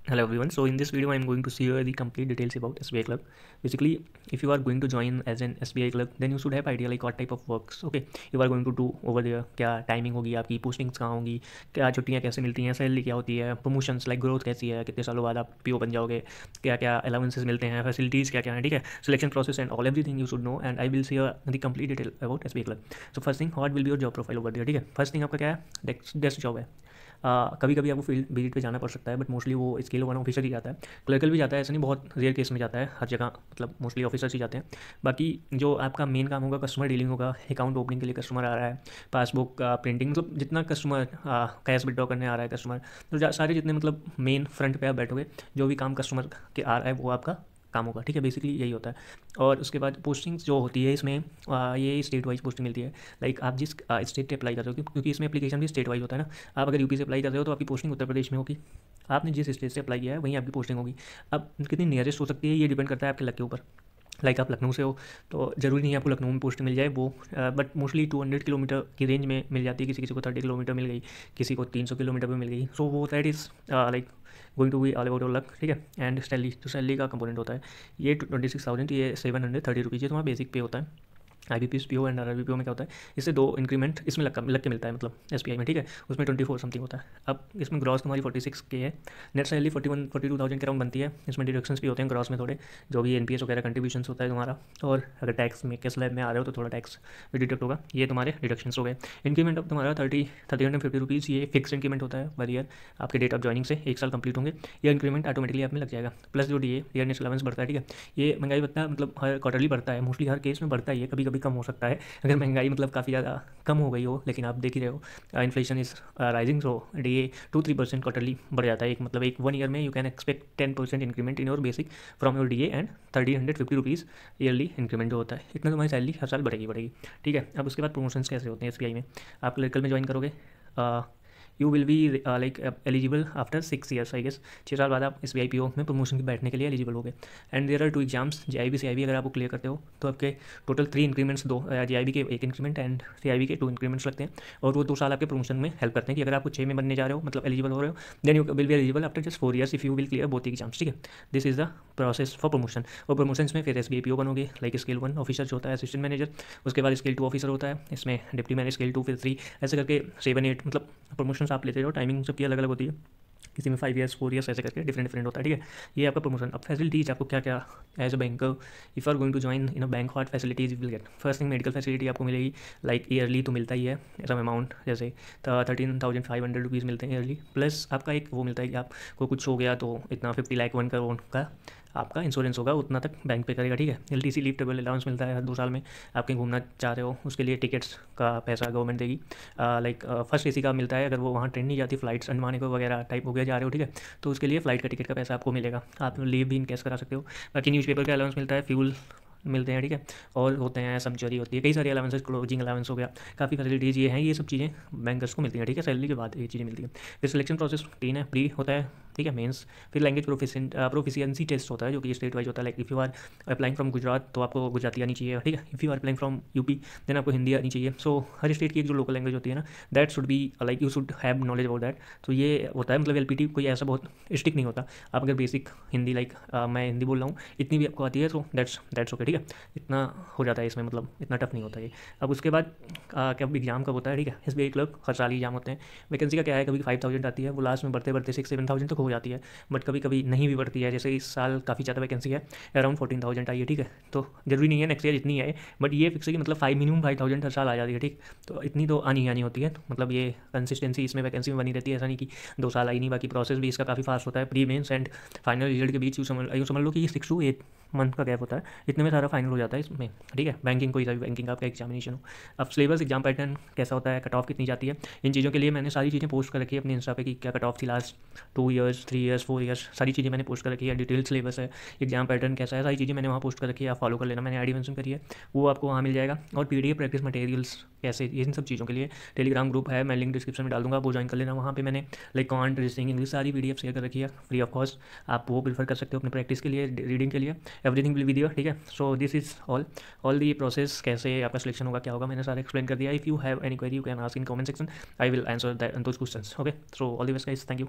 Hello everyone. So in this video, I am going to share the complete details about SBI Club. Basically, if you are going to join as an SBI Club, then you should have idea like what type of works. Okay, you are going to do over there. क्या timing होगी आपकी, postings कहाँ होंगी, क्या छुट्टियाँ कैसे मिलती हैं, सैलरी क्या होती है, प्रमोशंस लाइक ग्रोथ कैसी है, कितने सालों बाद आप पीओ बन जाओगे, क्या क्या अलाउंसेस मिलते हैं, फैसिलिटीज़ क्या क्या है, ठीक है, selection process and all everything you should know and I will share the complete detail about SBI Club. So first thing, what will be your job profile over there, ठीक है. First thing आपका क्या है, desk job है. कभी कभी आपको field visit पे जाना पड़ सकता है, बट मोस्टली वो स्केल 1 ऑफिसर ही जाता है. क्लर्कल भी जाता है, ऐसा नहीं, बहुत रेयर केस में जाता है. हर जगह मतलब मोस्टली ऑफिसर्स ही जाते हैं. बाकी जो आपका मेन काम होगा, कस्टमर डीलिंग होगा. अकाउंट ओपनिंग के लिए कस्टमर आ रहा है, पासबुक का प्रिंटिंग, मतलब जितना कस्टमर कैश विड्रॉ करने आ रहा है कस्टमर, तो सारे जितने मतलब मेन फ्रंट पे आप बैठोगे, जो भी काम कस्टमर के आ रहा है वो आपका काम होगा, ठीक है. बेसिकली यही होता है. और उसके बाद पोस्टिंग्स जो होती है इसमें, ये स्टेट वाइज पोस्टिंग मिलती है. लाइक आप जिस स्टेट पे अप्लाई कर रहे हो, क्योंकि इसमें एप्लीकेशन भी स्टेट वाइज होता है ना. आप अगर यूपी से अप्लाई कर रहे हो तो आपकी पोस्टिंग उत्तर प्रदेश में होगी. आपने जिस स्टेट से अप्लाई किया है वहीं आपकी पोस्टिंग होगी. अब कितनी नियरेस्ट हो सकती है ये डिपेंड करता है आपके लक के ऊपर. लाइक आप लखनऊ से हो तो ज़रूरी नहीं है आपको लखनऊ में पोस्ट मिल जाए वो, बट मोस्टली 200 किलोमीटर की रेंज में मिल जाती है. किसी किसी को 30 किलोमीटर मिल गई, किसी को 300 किलोमीटर में मिल गई. सो वो that is like going to be all about your luck, ठीक है. एंड सैलरी, जो सैलरी का कंपोनेंट होता है, ये 26,000, ये 730 रुपीज़, ये तुम्हारा बेसिक पे होता है. IBPS PO एंड RRBPO में क्या होता है, इससे 2 इंक्रीमेंट इसमें लग के मिलता है, मतलब SBI में, ठीक है. उसमें 24 समथिंग होता है. अब इसमें ग्रॉस तुम्हारी 46 के है. नेट सैलरी 42,000 के अराउंड बनती है. इसमें डिडक्शंस भी होते हैं ग्रॉस में थोड़े, जो भी NPS वगैरह कंट्रीब्यूशंस होता है तुम्हारा. और अगर टैक्स में के स्लैब में आ रहे हो तो थोड़ा टैक्स भी डिडक्ट होगा. ये तुम्हारे डिडक्शंस हो गए. इंक्रीमेंट अब तुम्हारा 350 रुपीज़, ये फिक्स इंक्रीमेंट होता है पर ईयर. आपके डेट ऑफ ज्वाइनिंग से 1 साल कंप्लीट होंगे, ये इंक्रीमेंट ऑटोमेटिकली आप में लग जाएगा. प्लस जो DA ईयरनेस अलाउंस बढ़ता है, ठीक है. ये महंगाई बढ़ता है, मतलब हर क्वार्टरली बढ़ता है, मोस्टली हर केस में बढ़ता ही है. कभी कभी कम हो सकता है अगर महंगाई मतलब काफ़ी ज़्यादा कम हो गई हो, लेकिन आप देख ही रहे हो inflation is rising. So DA 2-3% quarterly बढ़ जाता है. एक मतलब एक 1 ईयर में you can expect 10% increment in your basic from your DA and 350 rupees yearly increment जो होता है. इतना तुम्हारी सैलरी हर साल बढ़ेगी, ठीक है. अब उसके बाद प्रमोशंस कैसे होते हैं SBI में. आप क्लर्कल में ज्वाइन करोगे, you will be like eligible after 6 years, I guess 6 साल बाद आप SBI PO में प्रमोशन के बैठने के लिए एलिजिबल हो गए. And there are 2 exams, JIB CIB. अगर आप वो क्लियर करते हो तो आपके टोटल 3 इंक्रीमेंट्स, 2 JIB के 1 इंक्रीमेंट एंड CIB के 2 इंक्रीमेंट्स लगते हैं. और वो 2 साल आपके प्रमोशन में हेल्प करते हैं कि अगर आपको 6 में बनने जा रहे हो, मतलब एलिजिबल हो रहे हो, then you will be eligible after just 4 years if you will clear both exams, ठीक है. This is the process for promotion. और प्रमोशन में फिर SBI PO बनोगे, लाइक स्केल 1 ऑफिसर जो होता है, असिस्टेंट मैनेजर. उसके बाद स्केल 2 ऑफिसर होता है, इसमें डिप्टी मैनेजर स्केल 2, फिर 3, ऐसे करके 7-8 मतलब प्रमोशंस आप लेते हो. टाइमिंग सबकी अलग अलग होती है, किसी में 5 ईयर्स 4 ईयर्स ऐसे करके डिफरेंट होता है, ठीक है. ये आपका प्रमोशन. अब फैसिलिटीज़ आपको क्या क्या as a banker, if you are going to join in a bank, what facilities will get. First thing, medical facility आपको मिलेगी, लाइक ईयरली तो मिलता ही है सम अमाउंट, जैसे 13,500 रुपीज़ मिलते हैं ईयरली. प्लस आपका एक वो मिलता है कि आपको कुछ हो गया तो इतना 50 लाख 1 करोड़ का आपका इंश्योरेंस होगा, उतना तक बैंक पे करेगा, ठीक है. LTC लीव टेबल अलाउंस मिलता है हर 2 साल में. आप कहीं घूमना चाह रहे हो उसके लिए टिकट्स का पैसा गवर्नमेंट देगी. लाइक फर्स्ट AC का मिलता है, अगर वो वहाँ ट्रेन नहीं जाती, फ्लाइट्स अंडमान को वगैरह टाइप हो गया जा रहे हो, ठीक है, तो उसके लिए फ़्लाइट का टिकट का पैसा आपको मिलेगा. आप लीव भी इनकेस करा सकते हो. बाकी न्यूज़पेपर का अलाउंस मिलता है, फ्यूल मिलते हैं, ठीक है. और होते हैं सब्सिडी होती है, कई सारी अलाउंसेस, क्लोजिंग अलाउंस हो गया, काफ़ी फैसिलिटीज़ ये हैं. ये सब चीज़ें बैंकर्स को मिलती हैं, ठीक है. सैलरी के बाद ये चीज़ें मिलती हैं. फिर सिलेक्शन प्रोसेस 3 है. प्री होता है, ठीक है, मेंस. फिर लैंग्वेज प्रोफिशिएंसी टेस्ट होता है, जो कि स्टेट वाइज होता है. Like if you are applying from Gujarat तो आपको गुजराती आनी चाहिए, ठीक है. If you are applying from UP then आपको हिंदी आनी चाहिए. सो हर स्टेट की एक जो लोकल लैंग्वेज होती है ना, that should be like you should have knowledge about that. तो ये होता है, मतलब LPT कोई ऐसा बहुत स्ट्रिक्ट नहीं होता. आप अगर बेसिक हिंदी, लाइक मैं हिंदी बोल रहा हूँ, इतनी भी आपको आती है तो दैट्स ओके, ठीक है. इतना हो जाता है इसमें, मतलब इतना टफ नहीं होता ये. अब उसके बाद क्या एग्जाम कब होता है, ठीक है. SBI क्लर्क हर साल एग्जाम होते हैं. वैकेंसी का क्या है, कभी 5,000 आती है, वो लास्ट में बढ़ते बढ़ते 6-7,000 तक हो जाती है. बट कभी कभी नहीं भी बढ़ती है, जैसे इस साल काफ़ी ज़्यादा वैकेंसी है, अराउंड 14,000 आई है, ठीक है. तो जरूरी नहीं है नेक्स्ट ईयर इतनी है, बट ये फिक्स है कि मतलब मिनिमम 5,000 हर साल आ जाती है, ठीक. तो इतनी तो आनी ही आनी होती है. मतलब ये कंसिस्टेंसी इसमें वैकेंसी में बनी रहती है, ऐसा नहीं कि 2 साल आई नहीं. बाकी प्रोसेस भी इसका काफ़ी फास्ट होता है. Pre mains and final result के बीच यूँ समझ लो कि 6 to 8 मंथ का गैप होता है. इतने में सारा फाइनल हो जाता है इसमें, ठीक है. बैंकिंग, कोई सा भी बैंकिंग आपका एग्जामिनेशन हो. अब सिलेबस, एग्जाम पैटर्न कैसा होता है, कट ऑफ कितनी जाती है, इन चीज़ों के लिए मैंने सारी चीज़ें पोस्ट कर रखी है अपने इंस्टा पे कि क्या कट ऑफ थी लास्ट 2 ईयर्स, 3 ईयर्स, 4 ईयर्स, सारी चीज़ें मैंने पोस्ट कर रखी है. डिटेल सिलेबस है, एग्जाम पैटर्न कैसा है, सारी चीज़ें मैंने वहाँ पोस्ट कर रखी है. आप फॉलो कर लेना, मैंने आईडी मेंशन करी है, वो आपको वहाँ मिल जाएगा. और PDF प्रैक्टिस मटेरियल्स कैसे, इन सब चीज़ों के लिए टेलीग्राम ग्रुप है, मैं लिंक डिस्क्रिप्शन में डाल दूँगा, वो ज्वाइन कर लेना. वहाँ पे मैंने लाइक कॉन्ट, रीजनिंग, इंग्लिश सारी PDF शेयर कर रखी है फ्री ऑफ कॉस्ट. आप वो प्रीफर कर सकते हो अपने प्रैक्टिस के लिए, रीडिंग के लिए. एवरीथिंग विल बी देयर, ठीक है. So this is all the process, कैसे आपका सिलेक्शन होगा, क्या होगा, मैंने सारा एक्सप्लेन कर दिया. If you have any query you can ask in comment section, I will answer those questions, okay. So all the best guys, thank you.